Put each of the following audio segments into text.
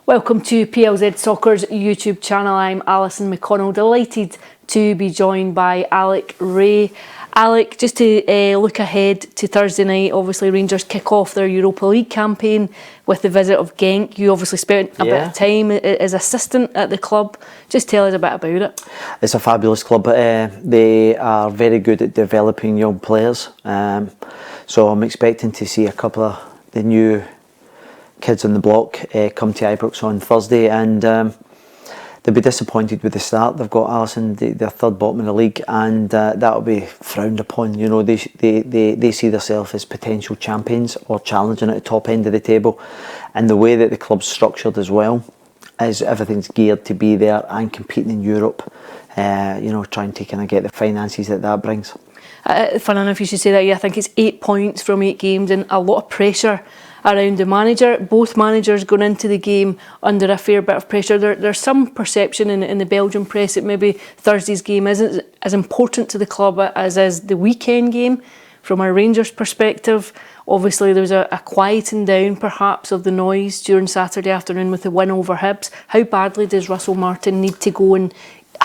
Welcome to PLZ Soccer's YouTube channel. I'm Alison McConnell, delighted to be joined by Alex Rae. Alex, just to look ahead to Thursday night, obviously Rangers kick off their Europa League campaign with the visit of Genk. You obviously spent a bit of time as assistant at the club. Just tell us a bit about it. It's a fabulous club. They are very good at developing young players. So I'm expecting to see a couple of the new kids on the block come to Ibrox on Thursday, and they'll be disappointed with the start. They've got Alison, they're third bottom in the league, and that'll be frowned upon. You know, they see themselves as potential champions or challenging at the top end of the table, and the way that the club's structured as well is everything's geared to be there and competing in Europe. You know, trying to kind of get the finances that brings. Fun enough you should say that. Yeah, I think it's 8 points from 8 games and a lot of pressure around the manager. Both managers going into the game under a fair bit of pressure. There's some perception in the Belgian press that maybe Thursday's game isn't as important to the club as is the weekend game. From a Rangers perspective, obviously there was a quieting down perhaps of the noise during Saturday afternoon with the win over Hibs. How badly does Russell Martin need to go and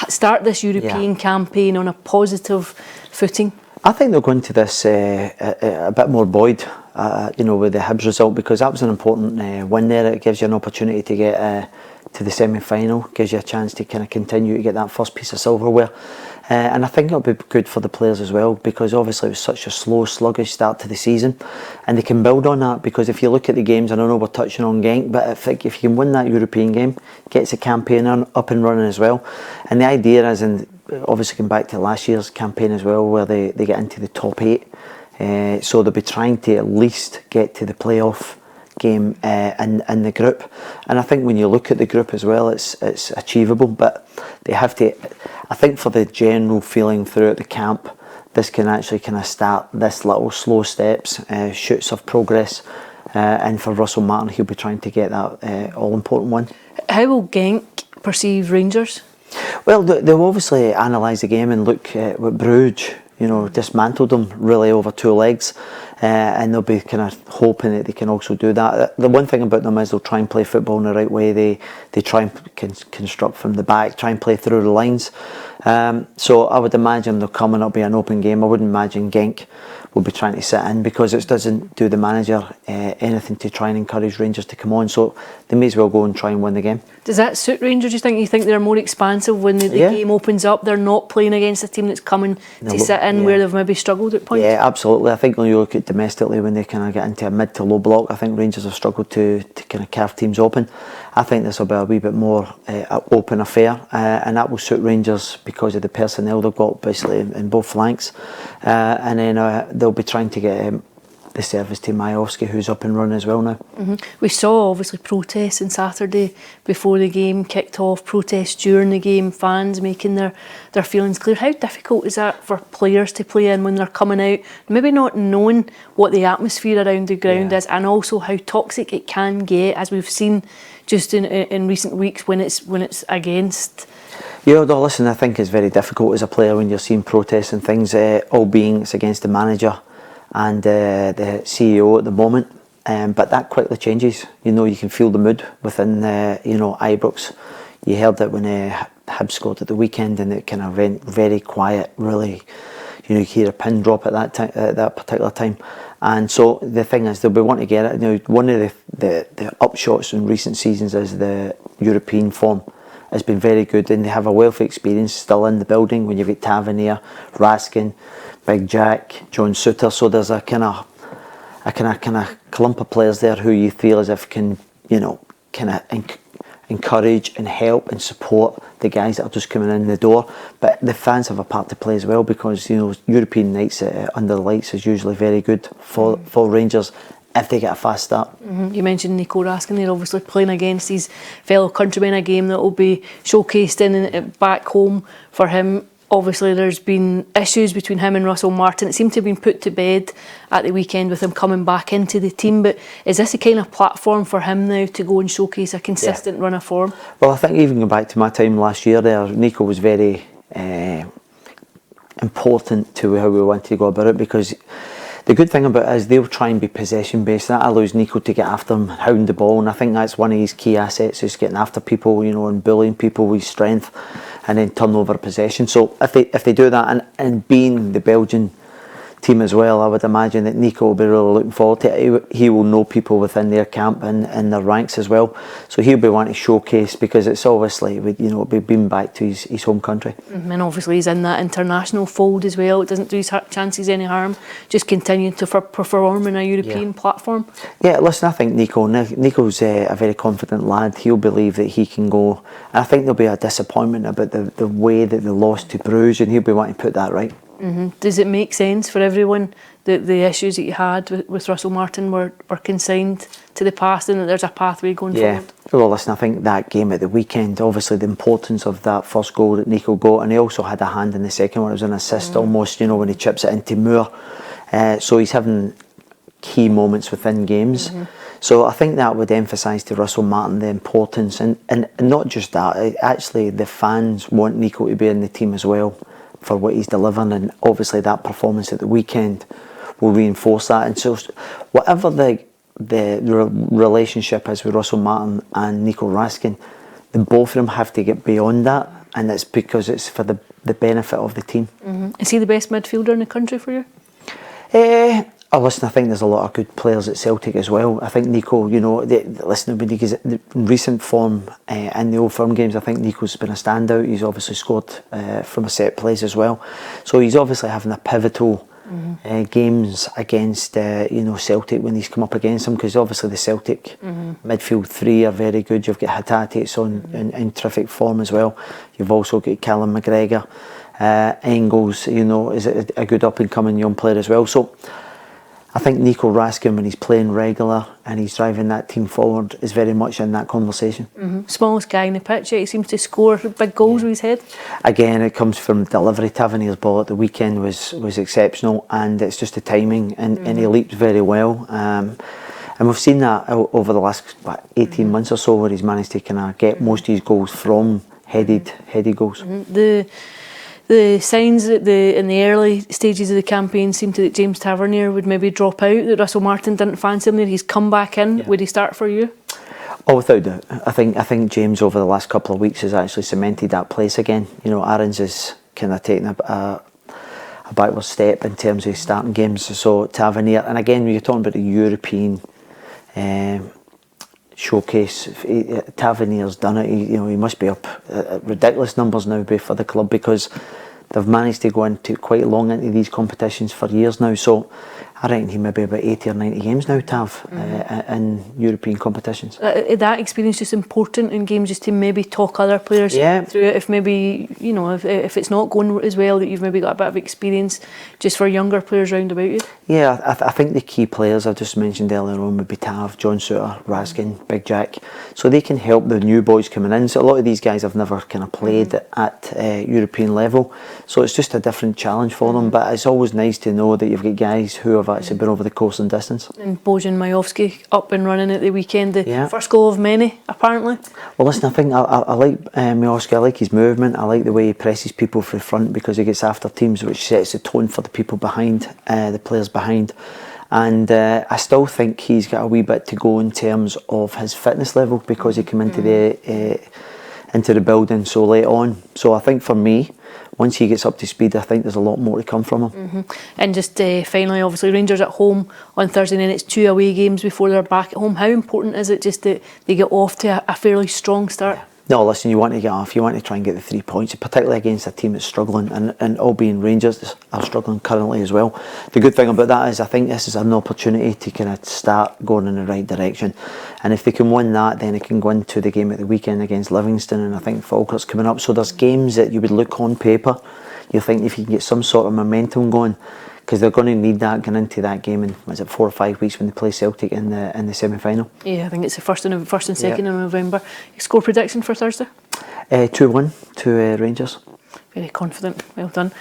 start this European campaign on a positive footing? I think they'll go into this a bit more buoyed, you know, with the Hibs result, because that was an important win there. It gives you an opportunity to get to the semi-final, gives you a chance to kind of continue to get that first piece of silverware. And I think it'll be good for the players as well, because obviously it was such a slow, sluggish start to the season, and they can build on that. Because if you look at the games, and I know we're touching on Genk, but if you can win that European game, gets the campaign up and running as well. And the idea is, and obviously going back to last year's campaign as well, where they get into the top 8, so they'll be trying to at least get to the playoff game in the group. And I think when you look at the group as well, it's achievable, but they have to, I think for the general feeling throughout the camp, this can actually kind of start this little slow steps, shoots of progress, and for Russell Martin, he'll be trying to get that all-important one. How will Genk perceive Rangers? Well, they'll obviously analyse the game and look at what Bruges, you know, dismantled them really over 2 legs, and they'll be kind of hoping that they can also do that. The one thing about them is they'll try and play football in the right way. They try and construct from the back, try and play through the lines. So I would imagine they'll come and it'll be an open game. I wouldn't imagine Genk will be trying to sit in, because it doesn't do the manager anything to try and encourage Rangers to come on. So they may as well go and try and win the game. Does that suit Rangers, do you think? You think they're more expansive when the game opens up? They're not playing against a team that's coming to sit in where they've maybe struggled at points? Yeah, absolutely. I think when you look at domestically, when they kind of get into a mid to low block, I think Rangers have struggled to kind of carve teams open. I think this will be a wee bit more open affair, and that will suit Rangers because of the personnel they've got basically in both flanks. And then they'll be trying to get the service to Majowski, who's up and running as well now. We saw obviously protests on Saturday before the game kicked off, protests during the game, fans making their feelings clear. How difficult is that for players to play in when they're coming out, maybe not knowing what the atmosphere around the ground is, and also how toxic it can get, as we've seen just in recent weeks when it's against? Yeah, no, listen, I think it's very difficult as a player when you're seeing protests and things, all being it's against the manager and the CEO at the moment, but that quickly changes. You know, you can feel the mood within you know, Ibrox. You heard it when Hibs scored at the weekend, and it kind of went very quiet. Really, you know, you hear a pin drop at that particular time. And so the thing is, they'll be wanting to get it. You know, one of the upshots in recent seasons is the European form has been very good, and they have a wealth of experience still in the building. When you've got Tavernier, Raskin, Big Jack, John Suter, so there's a kind of clump of players there who you feel as if can, you know, kind of encourage and help and support the guys that are just coming in the door. But the fans have a part to play as well, because, you know, European nights under the lights is usually very good for Rangers if they get a fast start. You mentioned Nico Raskin. They're obviously playing against his fellow countrymen, a game that will be showcased in back home for him. Obviously there's been issues between him and Russell Martin. It seemed to have been put to bed at the weekend with him coming back into the team, but is this a kind of platform for him now to go and showcase a consistent run of form? Well, I think even going back to my time last year there, Nico was very important to how we wanted to go about it, because The good thing about it is they'll try and be possession based. That allows Nico to get after him, hound the ball, and I think that's one of his key assets, is getting after people, you know, and bullying people with strength, and then turn over possession. So if they do that, and being the Belgian team as well, I would imagine that Nico will be really looking forward to it. He will know people within their camp and in their ranks as well, so he'll be wanting to showcase, because it's obviously, you know, be been back to his home country. And obviously he's in that international fold as well. It doesn't do his chances any harm, just continuing to perform in a European platform. Yeah, listen, I think Nico's a very confident lad. He'll believe that he can go. I think there'll be a disappointment about the way that they lost to Bruges, and he'll be wanting to put that right. Does it make sense for everyone that the issues that you had with Russell Martin were consigned to the past, and that there's a pathway going forward? Well, listen, I think that game at the weekend, obviously the importance of that first goal that Nico got, and he also had a hand in the second one. It was an assist almost, you know, when he chips it into Moore. So he's having key moments within games. So I think that would emphasise to Russell Martin the importance, and not just that, actually the fans want Nico to be in the team as well, for what he's delivering, and obviously that performance at the weekend will reinforce that. And so whatever the relationship is with Russell Martin and Nico Raskin, both of them have to get beyond that, and it's because it's for the benefit of the team. Is he the best midfielder in the country for you? Listen, I think there's a lot of good players at Celtic as well. I think Nico, you know, listen, when he's in recent form in the Old Firm games, I think Nico's been a standout. He's obviously scored from a set plays as well. So he's obviously having a pivotal games against you know, Celtic when he's come up against them, because obviously the Celtic midfield three are very good. You've got Hatate in terrific form as well. You've also got Callum McGregor. Engels, you know, is a good up and coming young player as well. So I think Nico Raskin, when he's playing regular and he's driving that team forward, is very much in that conversation. Smallest guy in the pitch, yet he seems to score big goals with his head. Again, it comes from delivery. Tavernier's ball at the weekend was exceptional, and it's just the timing, and he leaps very well. And we've seen that over the last 18 months or so, where he's managed to kind of get most of his goals from headed goals. The signs that in the early stages of the campaign seemed that James Tavernier would maybe drop out, that Russell Martin didn't fancy him there. He's come back in. Would he start for you? Oh, without doubt. I think James over the last couple of weeks has actually cemented that place again. You know, Aaron's is kind of taking a backward step in terms of starting games. So Tavernier, and again, when you're talking about the European showcase, Tavernier's done it. He must be up ridiculous numbers now for the club, because they've managed to go quite long into these competitions for years now. So I reckon he may be about 80 or 90 games now, Tav, in European competitions. That experience just important in games, just to maybe talk other players through it. If maybe, you know, if it's not going as well, that you've maybe got a bit of experience just for younger players round about you. Yeah, I think the key players I've just mentioned earlier on would be Tav, John Suter, Raskin, Big Jack. So they can help the new boys coming in. So a lot of these guys have never kind of played at European level. So it's just a different challenge for them. But it's always nice to know that you've got guys who have actually been over the course and distance. And Bojan Majowski up and running at the weekend, the first goal of many, apparently. Well, listen, I think I like Majowski. I like his movement. I like the way he presses people from the front, because he gets after teams, which sets the tone for the people behind, the players behind. And I still think he's got a wee bit to go in terms of his fitness level, because he came into the building so late on. So I think for me, once he gets up to speed, I think there's a lot more to come from him. And just finally, obviously Rangers at home on Thursday, and then it's 2 away games before they're back at home. How important is it just that they get off to a fairly strong start? No, listen, you want to get off, you want to try and get the 3 points, particularly against a team that's struggling, and all being Rangers are struggling currently as well. The good thing about that is I think this is an opportunity to kind of start going in the right direction, and if they can win that, then they can go into the game at the weekend against Livingston, and I think Falkirk's coming up. So there's games that you would look on paper, you think if you can get some sort of momentum going, because they're going to need that going into that game in 4 or 5 weeks when they play Celtic in the semi-final. Yeah, I think it's the first and second of November. Score prediction for Thursday? 2-1 to Rangers. Very confident. Well done.